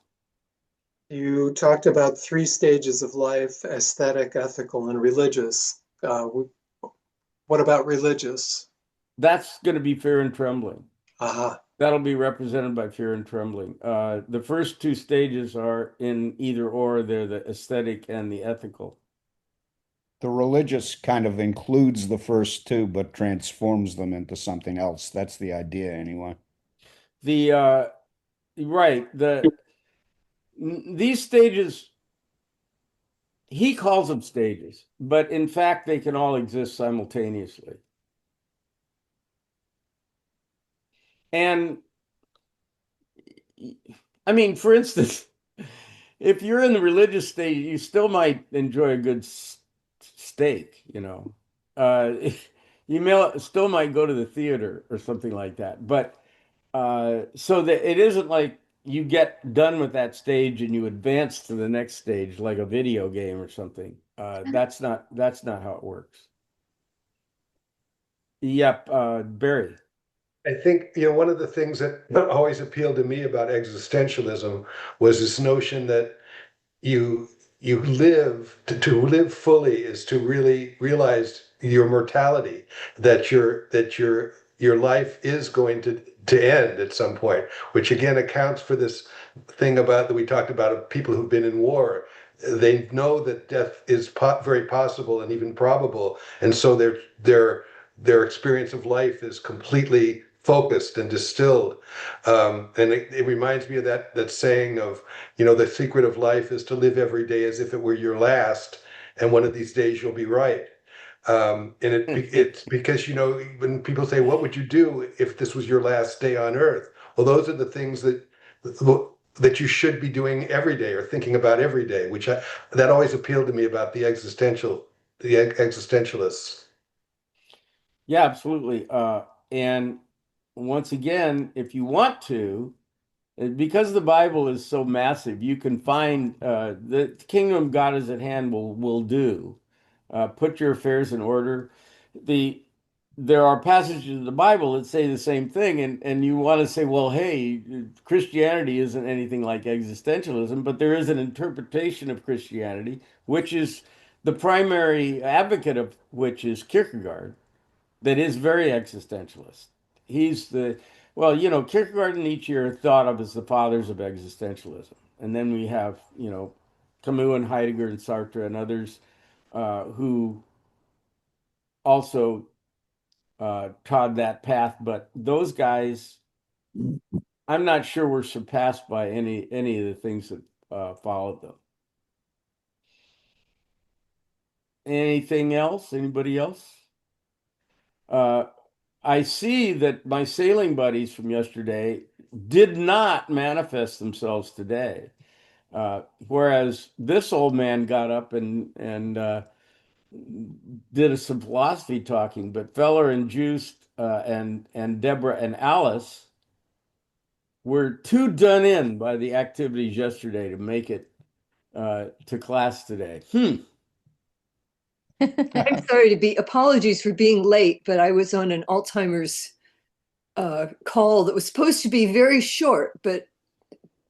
You talked about three stages of life: aesthetic, ethical, and religious. What about religious? That's going to be Fear and Trembling. Aha. That'll be represented by Fear and Trembling. The first two stages are in either or, they're the aesthetic and the ethical. The religious kind of includes the first two, but transforms them into something else. That's the idea, anyway. The right, these stages, he calls them stages, but in fact, they can all exist simultaneously. And I mean, for instance, if you're in the religious stage, you still might enjoy a good steak, you know. Uh, still might go to the theater or something like that. But so that it isn't like you get done with that stage and you advance to the next stage like a video game or something. That's not how it works. Yep, Barry. I think, one of the things that always appealed to me about existentialism was this notion that you to live fully is to really realize your mortality, that your life is going to end at some point, which again accounts for this thing about that we talked about of people who've been in war. They know that death is very possible and even probable, and so their experience of life is completely focused and distilled. And it reminds me of that saying of, the secret of life is to live every day as if it were your last, and one of these days you'll be right. And it's because, when people say, what would you do if this was your last day on earth? Well, those are the things that you should be doing every day or thinking about every day, that always appealed to me about the existentialists. Yeah, absolutely. And once again, if you want to, because the Bible is so massive, you can find the kingdom of God is at hand will do. Put your affairs in order. The There are passages in the Bible that say the same thing, and you want to say, well, hey, Christianity isn't anything like existentialism, but there is an interpretation of Christianity, which is the primary advocate of which is Kierkegaard, that is very existentialist. He's Kierkegaard and Nietzsche are thought of as the fathers of existentialism. And then we have, Camus and Heidegger and Sartre and others who also trod that path. But those guys, I'm not sure were surpassed by any of the things that followed them. Anything else? Anybody else? I see that my sailing buddies from yesterday did not manifest themselves today. Whereas this old man got up and did some philosophy talking, but Feller and Juiced and Deborah and Alice were too done in by the activities yesterday to make it to class today. I'm sorry to be, apologies for being late, but I was on an Alzheimer's call that was supposed to be very short, but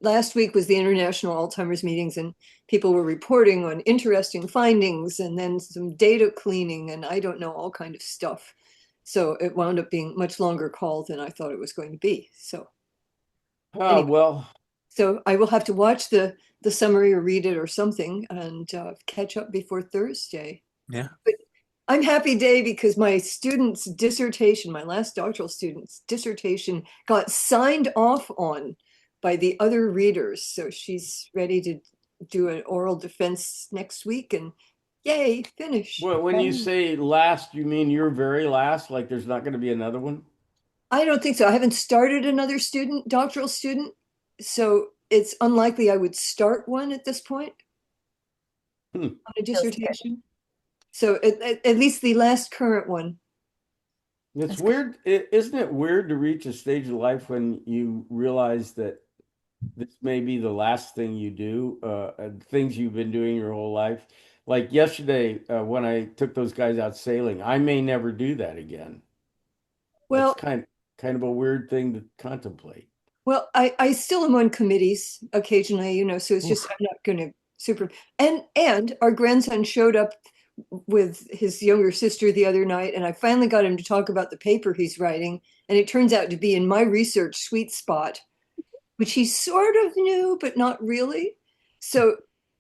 last week was the International Alzheimer's meetings and people were reporting on interesting findings and then some data cleaning and I don't know, all kind of stuff. So it wound up being much longer call than I thought it was going to be. So anyway, Well, so I will have to watch the summary or read it or something and catch up before Thursday. Yeah. But I'm happy, Dave, because my student's dissertation, my last doctoral student's dissertation, got signed off on by the other readers. So she's ready to do an oral defense next week and yay, finish. well, when you say last, you mean your very last? Like there's not going to be another one? I don't think so. I haven't started another doctoral student. So it's unlikely I would start one at this point on a dissertation. So at least the last current one. It's weird. Isn't it weird to reach a stage of life when you realize that this may be the last thing you do, things you've been doing your whole life? Like yesterday, when I took those guys out sailing, I may never do that again. Well, That's kind of a weird thing to contemplate. well, I still am on committees occasionally, you know, so it's just I'm not going to super and our grandson showed up with his younger sister the other night and I finally got him to talk about the paper he's writing and it turns out to be in my research sweet spot, which he sort of knew but not really. So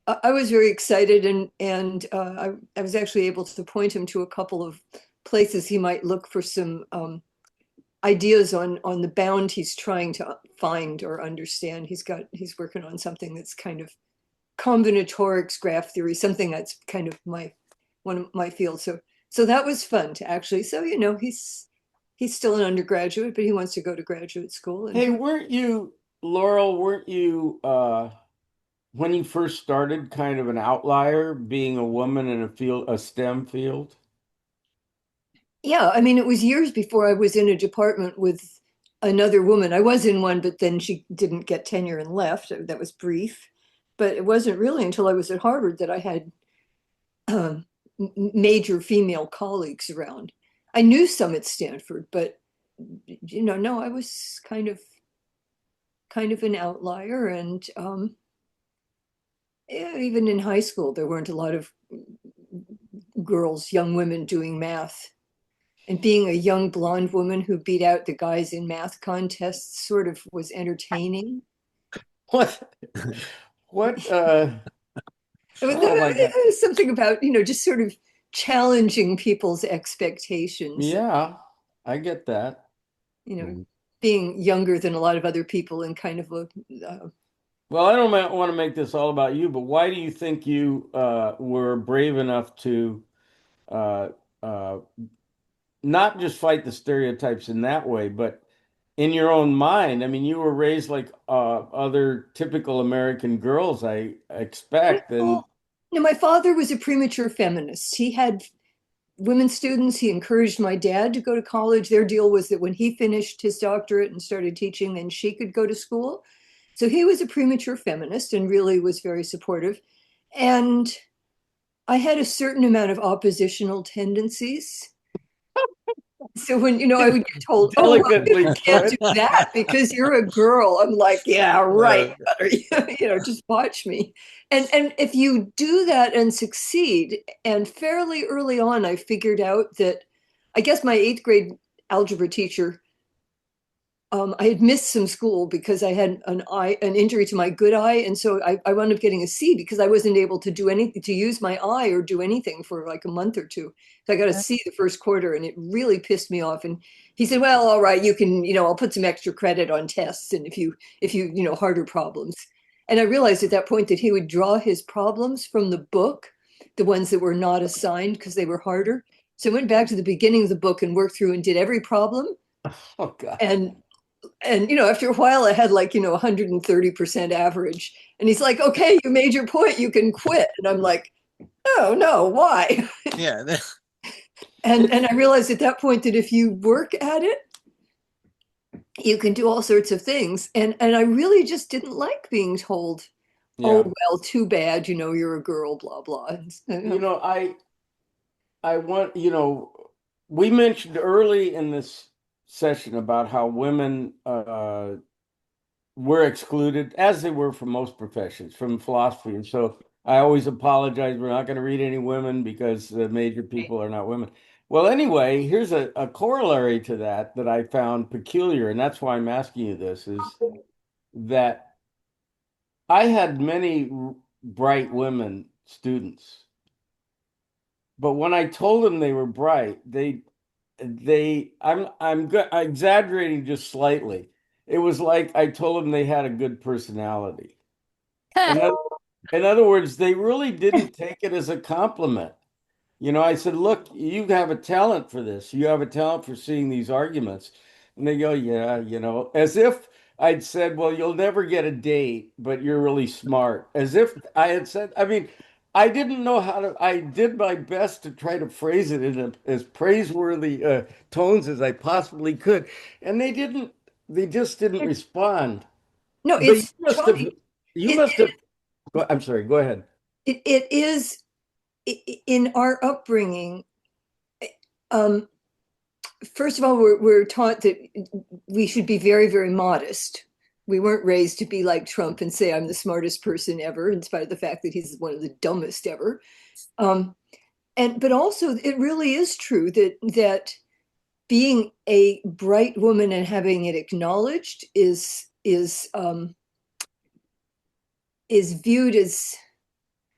I was very excited and I was actually able to point him to a couple of places he might look for some ideas on the bound he's trying to find or understand. He's working on something that's kind of combinatorics, graph theory, something that's kind of one of my fields. So that was fun to actually. So you know he's still an undergraduate, but he wants to go to graduate school. And Hey, weren't you, Laurel? Weren't you when you first started kind of an outlier, being a woman in a STEM field? yeah, I mean, it was years before I was in a department with another woman. I was in one, but then she didn't get tenure and left. That was brief. But it wasn't really until I was at Harvard that I had major female colleagues around. I knew some at Stanford, but you know, no, I was kind of an outlier. And yeah, even in high school, there weren't a lot of girls, young women doing math. And being a young blonde woman who beat out the guys in math contests sort of was entertaining. What? What? There Oh my God. was something about, you know, just sort of challenging people's expectations. Yeah, I get that. You know, being younger than a lot of other people and kind of a Well, I don't want to make this all about you, but why do you think you were brave enough to uh, uh, not just fight the stereotypes in that way, but in your own mind? I mean, you were raised like other typical American girls, I expect. And you know, my father was a premature feminist. He had women students. He encouraged my dad to go to college. Their deal was that when he finished his doctorate and started teaching, then she could go to school. So he was a premature feminist and really was very supportive. And I had a certain amount of oppositional tendencies. So when, you know, I would get told, oh, well, delicately you can't do that because you're a girl. I'm like, yeah, right. You know, just watch me. And if you do that and succeed, and fairly early on, I figured out that I guess my 8th grade algebra teacher, I had missed some school because I had an injury to my good eye. And so I wound up getting a C because I wasn't able to do anything, to use my eye or do anything for like a month or two. So I got a C the first quarter and it really pissed me off. And he said, well, all right, you can, you know, I'll put some extra credit on tests. And if you know, harder problems. And I realized at that point that he would draw his problems from the book, the ones that were not assigned because they were harder. So I went back to the beginning of the book and worked through and did every problem. Oh God. And after a while I had 130% average. And he's like, okay, you made your point, you can quit. And I'm like, oh no, why? Yeah. And I realized at that point that if you work at it, you can do all sorts of things. And I really just didn't like being told, oh, Yeah. well, too bad, you're a girl, blah, blah. I want, we mentioned early in this session about how women were excluded, as they were from most professions, from philosophy. And so I always apologize. We're not going to read any women because the major people are not women. Well, anyway, here's a corollary to that I found peculiar, and that's why I'm asking you this, is that I had many bright women students, but when I told them they were bright, I'm exaggerating just slightly. It was like I told them they had a good personality. In other, in other words, they really didn't take it as a compliment. I said, look, you have a talent for this. You have a talent for seeing these arguments. And they go, yeah, as if I'd said, well, you'll never get a date, but you're really smart. As if I had said, I mean, I didn't know how to, I did my best to try to phrase it in as praiseworthy tones as I possibly could. And they just didn't respond. No, But it's Tony. you It, must have, I'm sorry, go ahead. it is in our upbringing. Um, First of all, we're taught that we should be very, very modest. We weren't raised to be like Trump and say, I'm the smartest person ever, in spite of the fact that he's one of the dumbest ever. But also, it really is true that being a bright woman and having it acknowledged is viewed as,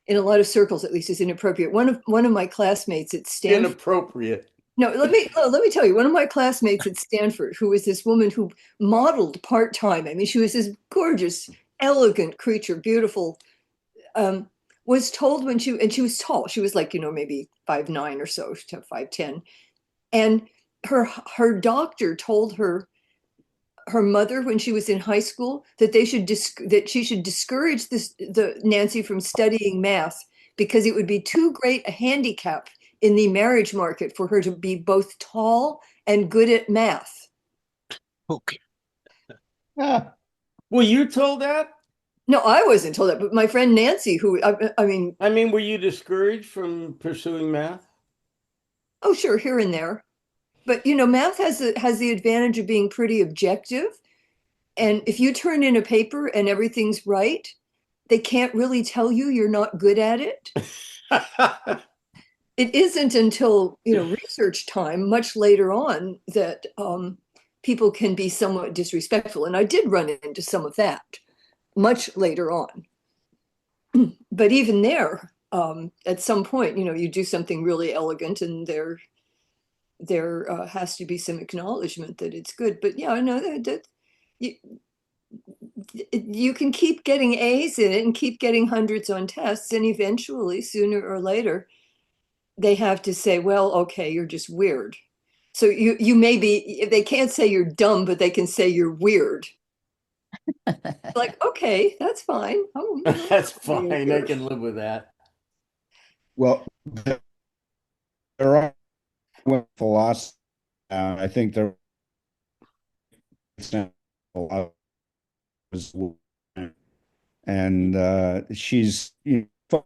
in a lot of circles at least, as inappropriate. One of my classmates at Stanford. Inappropriate. No, let me tell you, one of my classmates at Stanford, who was this woman who modeled part-time. I mean, she was this gorgeous, elegant creature, beautiful, was told and she was tall. She was maybe 5'9" or so, to 5'10". And her doctor told her mother when she was in high school that that she should discourage the Nancy from studying math because it would be too great a handicap in the marriage market for her to be both tall and good at math. Okay. Ah, Well, you told that? No, I wasn't told that, but my friend Nancy, who I mean, Were you discouraged from pursuing math? oh sure, here and there, but math has the advantage of being pretty objective. And if you turn in a paper and everything's right, they can't really tell you you're not good at it. It isn't until research time, much later on, that people can be somewhat disrespectful. And I did run into some of that much later on. But even there, at some point, you do something really elegant, and there has to be some acknowledgement that it's good. But yeah, I know that you can keep getting A's in it and keep getting hundreds on tests, and eventually, sooner or later, they have to say, well, okay, you're just weird. So you may be, they can't say you're dumb, but they can say you're weird. Like, okay, that's fine. Oh, That's fine. I can live with that. well, there are women philosophers. I think there and she's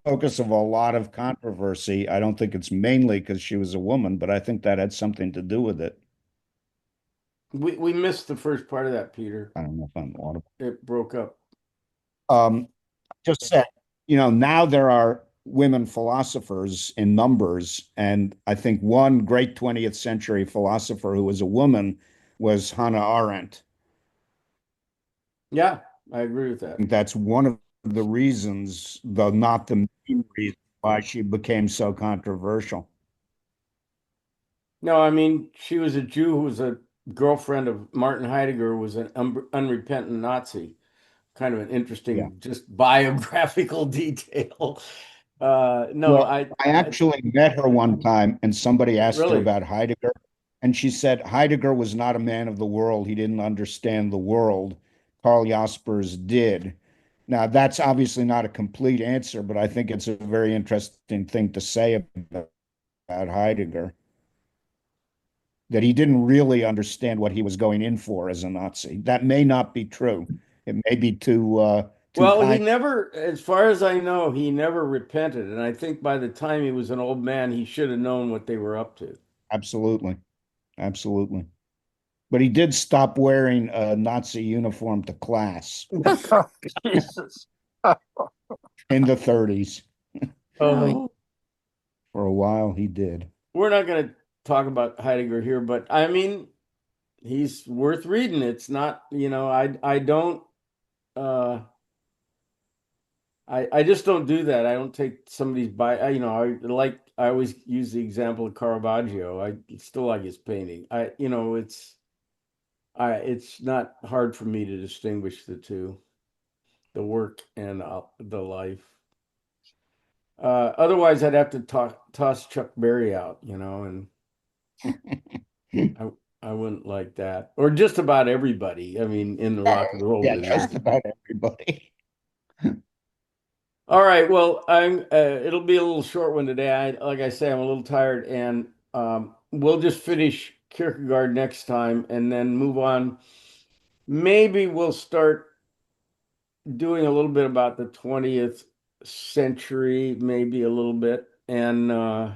focus of a lot of controversy. I don't think it's mainly because she was a woman, but I think that had something to do with it. We missed the first part of that, Peter. I don't know if I'm audible. It broke up. Um, just said, now there are women philosophers in numbers, and I think one great 20th century philosopher who was a woman was Hannah Arendt. Yeah, I agree with that. I think that's one of the reasons, though not the main reason, why she became so controversial. No, she was a Jew who was a girlfriend of Martin Heidegger, who was an unrepentant Nazi. kind of an interesting, Yeah. just biographical detail. No, Well, I actually met her one time, and somebody asked her Really? about Heidegger, and she said Heidegger was not a man of the world. He didn't understand the world. Karl Jaspers did. Now, that's obviously not a complete answer, but I think it's a very interesting thing to say about Heidegger, that he didn't really understand what he was going in for as a Nazi. That may not be true. It may be too well, he kind. never, as far as I know, he never repented. And I think by the time he was an old man, he should have known what they were up to. Absolutely. Absolutely. But he did stop wearing a Nazi uniform to class Jesus. in the 30s. Oh, For a while, he did. we're not going to talk about Heidegger here, but I mean, he's worth reading. It's not, I don't, uh, I just don't do that. I don't take somebody's I always use the example of Caravaggio. I still like his painting. It's not hard for me to distinguish the two, the work and the life. Otherwise, I'd have to toss Chuck Berry out, and I wouldn't like that, or just about everybody. I mean, in the rock and roll Yeah, business. just about everybody. All right. Well, it'll be a little short one today. Like I say, I'm a little tired, and we'll just finish Kierkegaard next time, and then move on. Maybe we'll start doing a little bit about the 20th century, maybe a little bit, and uh,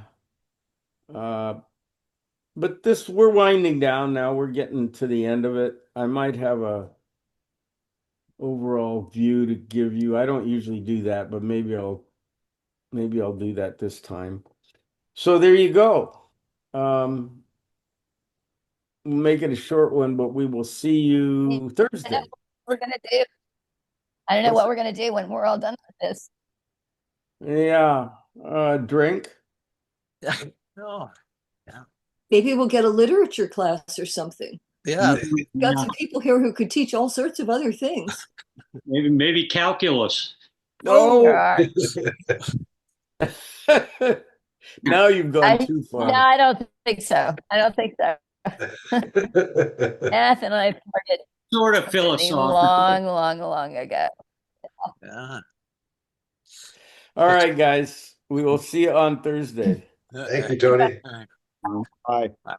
but we're winding down now. We're getting to the end of it. I might have a overall view to give you. I don't usually do that, but maybe I'll do that this time. So there you go. We'll make it a short one, but we will see you Thursday. We're gonna do. I don't know what we're gonna do when we're all done with this. Yeah. Drink. Oh, Maybe we'll get a literature class or something. yeah. Got some people here who could teach all sorts of other things. Maybe calculus. No. God. Now you've gone I, too no, far. I don't think so. I don't think so. Math and I started Sort of philosophical. long ago. Yeah. All right, guys. We will see you on Thursday. Thank you, Tony. All right. Bye.